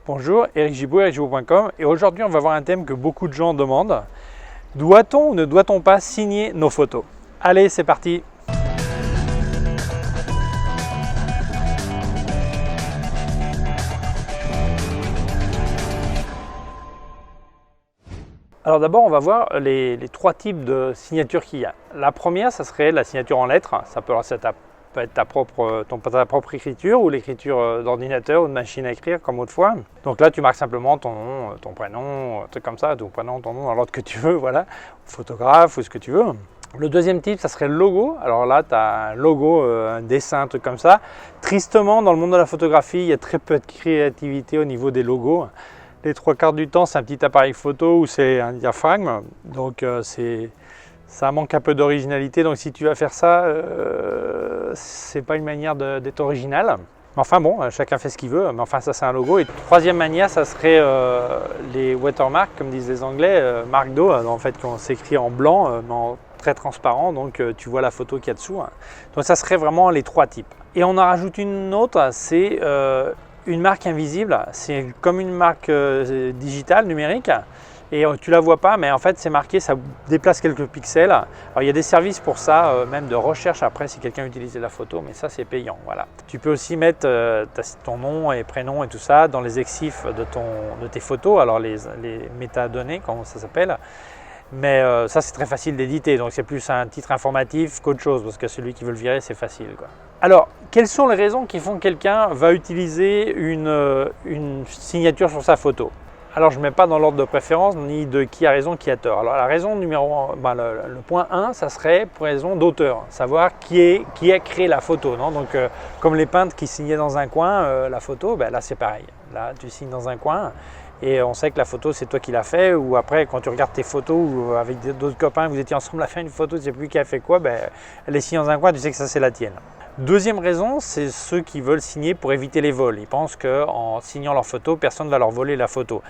Bonjour, Eric Gibaud, ericgibaud.com, et aujourd'hui on va voir un thème que beaucoup de gens demandent. Doit-on ou ne doit-on pas signer nos photos? Allez, c'est parti! Alors d'abord, on va voir les trois types de signatures qu'il y a. La première, ça serait la signature en lettres. Ça peut être ta propre écriture ou l'écriture d'ordinateur ou de machine à écrire comme autrefois. Donc là, tu marques simplement ton nom, ton prénom, un truc comme ça, ton prénom, ton nom dans l'ordre que tu veux, voilà, photographe ou ce que tu veux. Le deuxième type, ça serait le logo. Alors là, tu as un logo, un dessin, un truc comme ça. Tristement, dans le monde de la photographie, il y a très peu de créativité au niveau des logos. Les trois quarts du temps, c'est un petit appareil photo ou c'est un diaphragme. Donc ça manque un peu d'originalité. Donc si tu vas faire ça, c'est pas une manière d'être original. Mais enfin bon, chacun fait ce qu'il veut. Mais enfin, ça c'est un logo. Et troisième manière, ça serait les watermarks, comme disent les Anglais, marques d'eau, en fait, qu'on s'écrit en blanc, mais très transparent. Donc tu vois la photo qu'il y a dessous. Donc ça serait vraiment les trois types. Et on en rajoute une autre, c'est une marque invisible. C'est comme une marque digitale, numérique. Et tu la vois pas, mais en fait c'est marqué, ça déplace quelques pixels. Alors il y a des services pour ça, même de recherche après si quelqu'un utilise la photo, mais ça c'est payant. Voilà. Tu peux aussi mettre ton nom et prénom et tout ça dans les exifs de tes photos, alors les métadonnées, comment ça s'appelle. Mais ça c'est très facile d'éditer, donc c'est plus un titre informatif qu'autre chose, parce que celui qui veut le virer c'est facile, quoi. Alors, quelles sont les raisons qui font que quelqu'un va utiliser une signature sur sa photo? Alors, je ne mets pas dans l'ordre de préférence, ni de qui a raison, qui a tort. Alors, la raison numéro 1, le point 1, ça serait pour raison d'auteur, savoir qui a créé la photo. Non, donc, comme les peintres qui signaient dans un coin la photo, là c'est pareil. Là, tu signes dans un coin et on sait que la photo, c'est toi qui l'as fait. Ou après, quand tu regardes tes photos ou avec d'autres copains, vous étiez ensemble à faire une photo, tu ne sais plus qui a fait quoi, elle est signée dans un coin, tu sais que ça, c'est la tienne. Deuxième raison, c'est ceux qui veulent signer pour éviter les vols. Ils pensent qu'en signant leur photo, personne ne va leur voler la photo.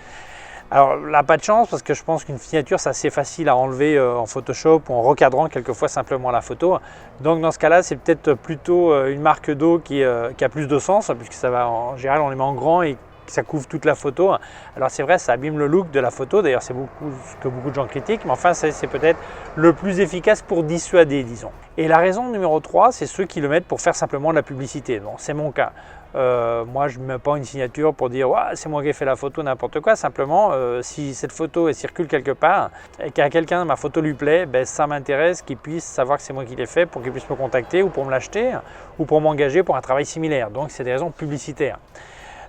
Alors là, pas de chance, parce que je pense qu'une signature, c'est assez facile à enlever en Photoshop ou en recadrant quelquefois simplement la photo. Donc dans ce cas-là, c'est peut-être plutôt une marque d'eau qui a plus de sens, puisque ça va, en général, on les met en grand et ça couvre toute la photo. Alors c'est vrai, ça abîme le look de la photo, d'ailleurs c'est ce que beaucoup de gens critiquent, mais enfin c'est peut-être le plus efficace pour dissuader, disons. Et la raison numéro 3, c'est ceux qui le mettent pour faire simplement de la publicité. Bon, c'est mon cas. Moi je ne mets pas une signature pour dire ouais, c'est moi qui ai fait la photo, n'importe quoi. Simplement, si cette photo elle circule quelque part et qu'à quelqu'un ma photo lui plaît, ça m'intéresse qu'il puisse savoir que c'est moi qui l'ai fait pour qu'il puisse me contacter ou pour me l'acheter ou pour m'engager pour un travail similaire. Donc c'est des raisons publicitaires.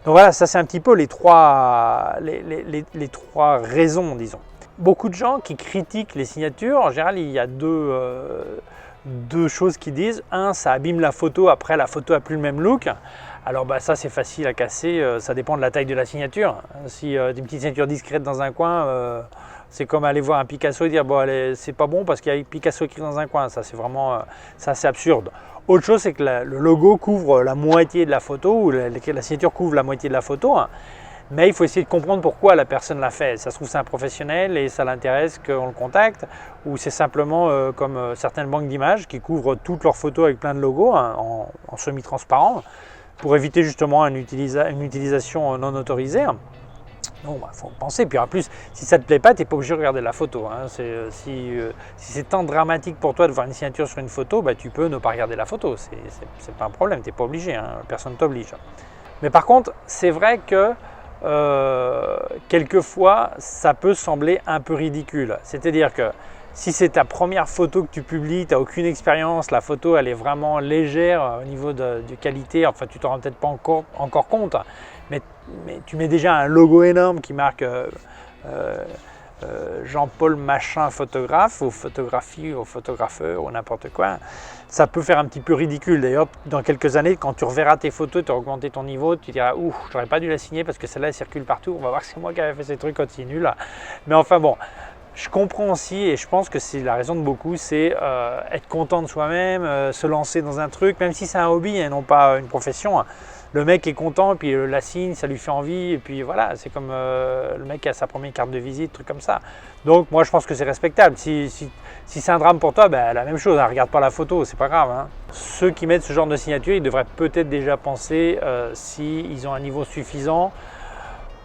Donc voilà, ça c'est un petit peu les trois raisons, disons. Beaucoup de gens qui critiquent les signatures, en général il y a deux choses qu'ils disent. Un, ça abîme la photo, après la photo n'a plus le même look. Alors ça c'est facile à casser, ça dépend de la taille de la signature. Si tu as une petite signature discrète dans un coin, c'est comme aller voir un Picasso et dire bon, c'est pas bon parce qu'il y a Picasso écrit dans un coin. Ça c'est vraiment c'est absurde. Autre chose, c'est que le logo couvre la moitié de la photo, ou la signature couvre la moitié de la photo, mais il faut essayer de comprendre pourquoi la personne l'a fait. Ça se trouve c'est un professionnel et ça l'intéresse qu'on le contacte, ou c'est simplement comme certaines banques d'images qui couvrent toutes leurs photos avec plein de logos en semi-transparent, pour éviter justement une utilisation non autorisée. Donc il faut penser, puis en plus si ça ne te plaît pas, tu n'es pas obligé de regarder la photo. Si c'est tant dramatique pour toi de voir une signature sur une photo, tu peux ne pas regarder la photo, c'est pas un problème, tu n'es pas obligé, personne ne t'oblige. Mais par contre, c'est vrai que quelquefois ça peut sembler un peu ridicule. C'est-à-dire que si c'est ta première photo que tu publies, tu n'as aucune expérience, la photo elle est vraiment légère au niveau de qualité, enfin tu t'en rends peut-être pas encore compte, mais tu mets déjà un logo énorme qui marque Jean-Paul machin photographe, ou photographie, ou photographeur, ou n'importe quoi. Ça peut faire un petit peu ridicule. D'ailleurs, dans quelques années, quand tu reverras tes photos, tu as augmenté ton niveau, tu diras « Ouh, j'aurais pas dû la signer parce que celle-là, elle circule partout. On va voir que c'est moi qui avais fait ces trucs continus là. » Mais enfin bon, je comprends aussi, et je pense que c'est la raison de beaucoup, c'est être content de soi-même, se lancer dans un truc, même si c'est un hobby et non pas une profession. Le mec est content, et puis la signe, ça lui fait envie, et puis voilà, c'est comme le mec qui a sa première carte de visite, truc comme ça. Donc moi je pense que c'est respectable. Si c'est un drame pour toi, la même chose, regarde pas la photo, c'est pas grave. Ceux qui mettent ce genre de signature, ils devraient peut-être déjà penser s'ils ont un niveau suffisant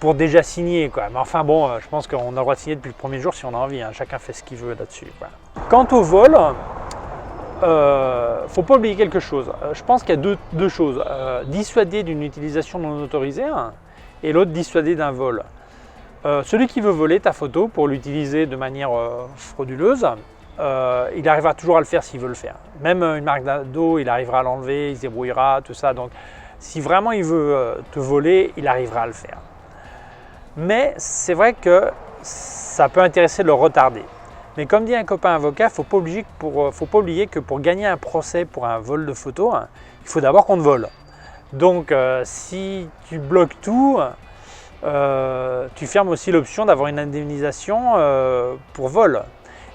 pour déjà signer, quoi. Mais enfin bon, je pense qu'on a le droit de signer depuis le premier jour si on a envie, hein. Chacun fait ce qu'il veut là-dessus, quoi. Quant au vol, faut pas oublier quelque chose. Je pense qu'il y a deux choses. Dissuader d'une utilisation non autorisée, hein, et l'autre dissuader d'un vol. Celui qui veut voler ta photo pour l'utiliser de manière frauduleuse, il arrivera toujours à le faire s'il veut le faire. Même une marque d'eau, il arrivera à l'enlever, il se débrouillera, tout ça. Donc si vraiment il veut te voler, il arrivera à le faire. Mais c'est vrai que ça peut intéresser de le retarder. Mais comme dit un copain avocat, il ne faut pas oublier que pour gagner un procès pour un vol de photo, hein, il faut d'abord qu'on te vole. Donc si tu bloques tout, tu fermes aussi l'option d'avoir une indemnisation pour vol.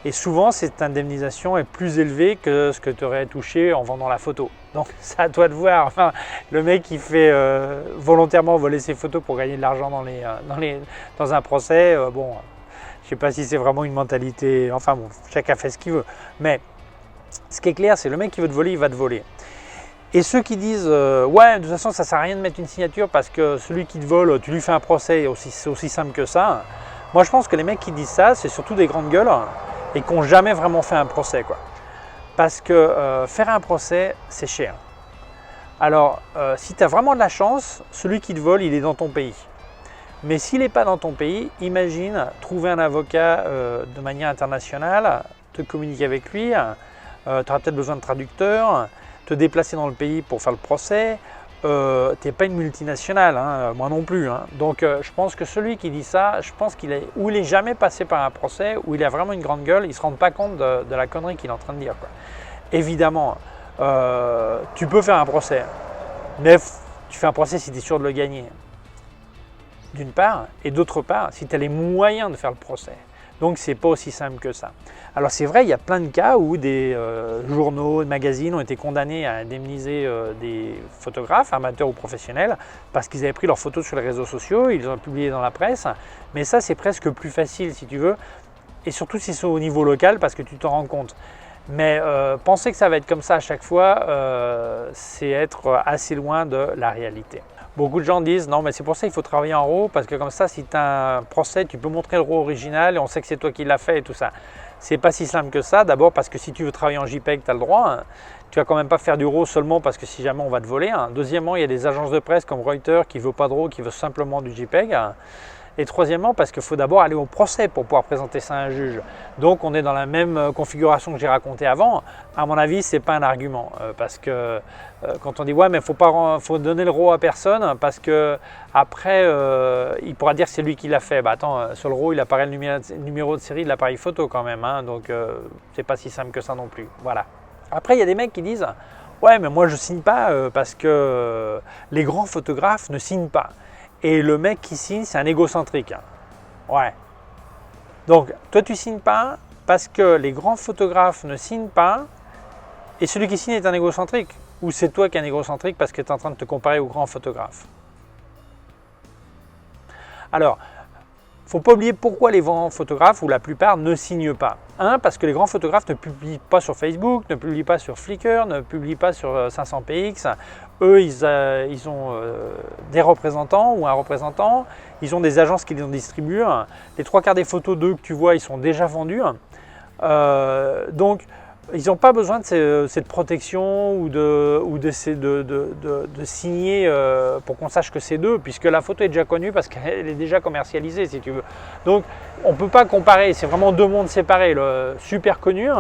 Et souvent, cette indemnisation est plus élevée que ce que tu aurais touché en vendant la photo. Donc c'est à toi de voir. Enfin, le mec qui fait volontairement voler ses photos pour gagner de l'argent dans un procès, bon, je ne sais pas si c'est vraiment une mentalité. Enfin bon, chacun fait ce qu'il veut. Mais ce qui est clair, c'est le mec qui veut te voler, il va te voler. Et ceux qui disent ouais, de toute façon, ça ne sert à rien de mettre une signature parce que celui qui te vole, tu lui fais un procès, c'est aussi simple que ça. Moi, je pense que les mecs qui disent ça, c'est surtout des grandes gueules et qui n'ont jamais vraiment fait un procès, quoi. Parce que faire un procès, c'est cher. Alors, si tu as vraiment de la chance, celui qui te vole, il est dans ton pays. Mais s'il n'est pas dans ton pays, imagine trouver un avocat de manière internationale, te communiquer avec lui, tu auras peut-être besoin de traducteurs, te déplacer dans le pays pour faire le procès. Tu n'es pas une multinationale, hein, moi non plus. Hein. Donc je pense que celui qui dit ça, je pense qu'il est jamais passé par un procès, où il a vraiment une grande gueule, il ne se rend pas compte de la connerie qu'il est en train de dire, quoi. Évidemment, tu peux faire un procès, mais tu fais un procès si tu es sûr de le gagner, d'une part, et d'autre part, si tu as les moyens de faire le procès. Donc c'est pas aussi simple que ça. Alors c'est vrai, il y a plein de cas où des journaux, des magazines ont été condamnés à indemniser des photographes, amateurs ou professionnels, parce qu'ils avaient pris leurs photos sur les réseaux sociaux, ils les ont publiées dans la presse. Mais ça, c'est presque plus facile si tu veux, et surtout si c'est au niveau local, parce que tu t'en rends compte. Mais penser que ça va être comme ça à chaque fois, c'est être assez loin de la réalité. Beaucoup de gens disent non, mais c'est pour ça qu'il faut travailler en RAW, parce que comme ça, si tu as un procès, tu peux montrer le RAW original et on sait que c'est toi qui l'as fait et tout ça. C'est pas si simple que ça. D'abord parce que si tu veux travailler en JPEG, tu as le droit. Hein. Tu vas quand même pas faire du RAW seulement parce que si jamais on va te voler. Hein. Deuxièmement, il y a des agences de presse comme Reuters qui ne veulent pas de RAW, qui veulent simplement du JPEG. Hein. Et troisièmement, parce qu'il faut d'abord aller au procès pour pouvoir présenter ça à un juge. Donc on est dans la même configuration que j'ai raconté avant. À mon avis, ce n'est pas un argument. Parce que quand on dit ouais, mais faut donner le RAW à personne, parce que après il pourra dire que c'est lui qui l'a fait. Bah attends, sur le RAW, il apparaît le numéro de série de l'appareil photo quand même. Hein, donc c'est pas si simple que ça non plus. Voilà. Après, il y a des mecs qui disent ouais, mais moi je signe pas parce que les grands photographes ne signent pas. Et le mec qui signe, c'est un égocentrique. Ouais. Donc, toi, tu ne signes pas parce que les grands photographes ne signent pas et celui qui signe est un égocentrique. Ou c'est toi qui es un égocentrique parce que tu es en train de te comparer aux grands photographes. Alors, il ne faut pas oublier pourquoi les grands photographes, ou la plupart, ne signent pas. Un, parce que les grands photographes ne publient pas sur Facebook, ne publient pas sur Flickr, ne publient pas sur 500px. Eux, ils ont des représentants ou un représentant. Ils ont des agences qui les distribuent. Les trois quarts des photos d'eux que tu vois, ils sont déjà vendus. Donc, ils n'ont pas besoin de cette protection ou de signer pour qu'on sache que c'est d'eux, puisque la photo est déjà connue parce qu'elle est déjà commercialisée, si tu veux. Donc, on ne peut pas comparer. C'est vraiment deux mondes séparés. Le super connu,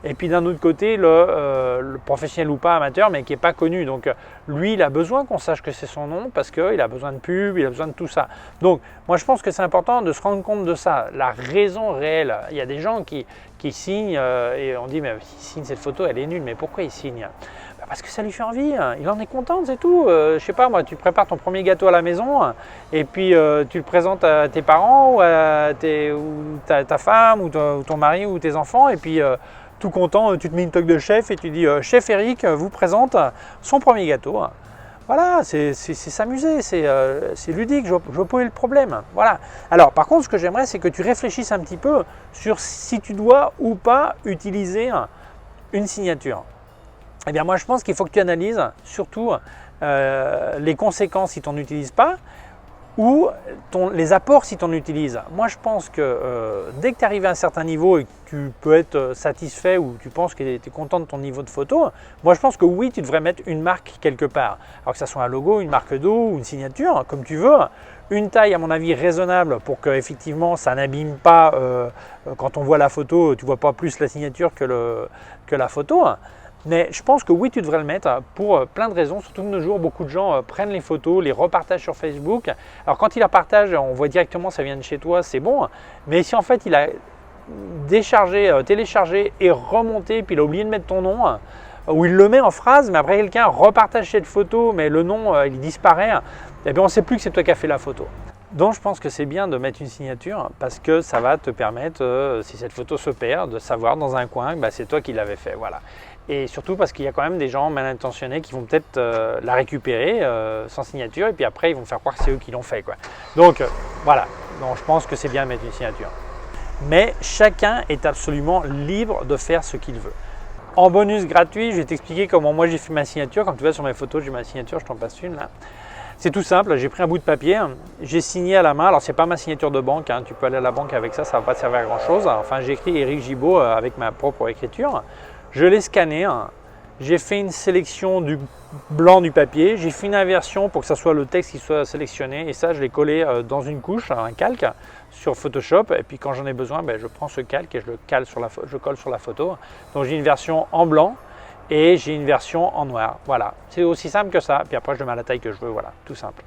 et puis d'un autre côté, le professionnel ou pas amateur, mais qui n'est pas connu. Donc, lui, il a besoin qu'on sache que c'est son nom parce qu'il a besoin de pub, il a besoin de tout ça. Donc, moi, je pense que c'est important de se rendre compte de ça, la raison réelle. Il y a des gens qui signent et on dit, mais s'il signe cette photo, elle est nulle. Mais pourquoi il signe ? Parce que ça lui fait envie, il en est content, c'est tout. Je sais pas, moi, tu prépares ton premier gâteau à la maison et puis tu le présentes à tes parents ou à ta femme ou ton mari ou tes enfants et puis tout content, tu te mets une toque de chef et tu dis chef Eric vous présente son premier gâteau. Voilà, c'est s'amuser, c'est ludique, je vois pas où est le problème. Voilà. Alors par contre, ce que j'aimerais, c'est que tu réfléchisses un petit peu sur si tu dois ou pas utiliser une signature. Eh bien moi je pense qu'il faut que tu analyses surtout les conséquences si tu n'en utilises pas ou les apports si tu en utilises. Moi, je pense que dès que tu arrives à un certain niveau et que tu peux être satisfait ou tu penses que tu es content de ton niveau de photo, moi, je pense que oui, tu devrais mettre une marque quelque part. Alors que ça soit un logo, une marque d'eau ou une signature, comme tu veux. Une taille, à mon avis, raisonnable pour que effectivement ça n'abîme pas, quand on voit la photo, tu ne vois pas plus la signature que la photo. Mais je pense que oui, tu devrais le mettre pour plein de raisons. Surtout de nos jours, beaucoup de gens prennent les photos, les repartagent sur Facebook. Alors quand ils la partagent, on voit directement ça vient de chez toi, c'est bon. Mais si en fait il a déchargé, téléchargé et remonté, puis il a oublié de mettre ton nom, ou il le met en phrase, mais après quelqu'un repartage cette photo, mais le nom il disparaît, eh bien on ne sait plus que c'est toi qui as fait la photo. Donc je pense que c'est bien de mettre une signature parce que ça va te permettre, si cette photo se perd, de savoir dans un coin que c'est toi qui l'avais fait. Voilà. Et surtout parce qu'il y a quand même des gens mal intentionnés qui vont peut-être la récupérer sans signature et puis après ils vont faire croire que c'est eux qui l'ont fait, quoi. Donc voilà, donc, je pense que c'est bien de mettre une signature. Mais chacun est absolument libre de faire ce qu'il veut. En bonus gratuit, je vais t'expliquer comment moi j'ai fait ma signature. Comme tu vois sur mes photos, j'ai ma signature, je t'en passe une là. C'est tout simple, j'ai pris un bout de papier, j'ai signé à la main. Alors c'est pas ma signature de banque, tu peux aller à la banque avec ça, ça ne va pas te servir à grand chose. Enfin j'ai écrit Éric Gibaud avec ma propre écriture. Je l'ai scanné, j'ai fait une sélection du blanc du papier, j'ai fait une inversion pour que ça soit le texte qui soit sélectionné et ça je l'ai collé dans une couche, un calque sur Photoshop et puis quand j'en ai besoin, je prends ce calque et je colle sur la photo. Donc j'ai une version en blanc et j'ai une version en noir. Voilà, c'est aussi simple que ça. Puis après je le mets à la taille que je veux, voilà, tout simple.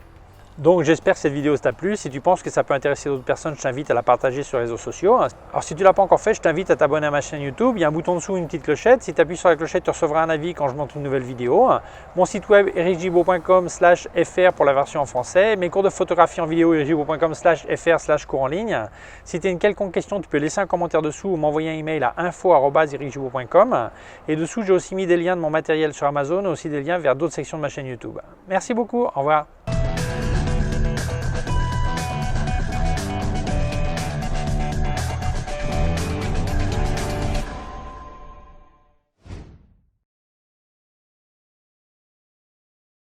Donc j'espère que cette vidéo t'a plu. Si tu penses que ça peut intéresser d'autres personnes, je t'invite à la partager sur les réseaux sociaux. Alors si tu ne l'as pas encore fait, je t'invite à t'abonner à ma chaîne YouTube. Il y a un bouton dessous, une petite clochette. Si tu appuies sur la clochette, tu recevras un avis quand je monte une nouvelle vidéo. Mon site web ericgibaud.com/fr pour la version en français. Mes cours de photographie en vidéo ericgibaud.com/fr/cours en ligne. Si tu as une quelconque question, tu peux laisser un commentaire dessous ou m'envoyer un email à info@ericgibaud.com. Et dessous, j'ai aussi mis des liens de mon matériel sur Amazon et aussi des liens vers d'autres sections de ma chaîne YouTube. Merci beaucoup, au revoir.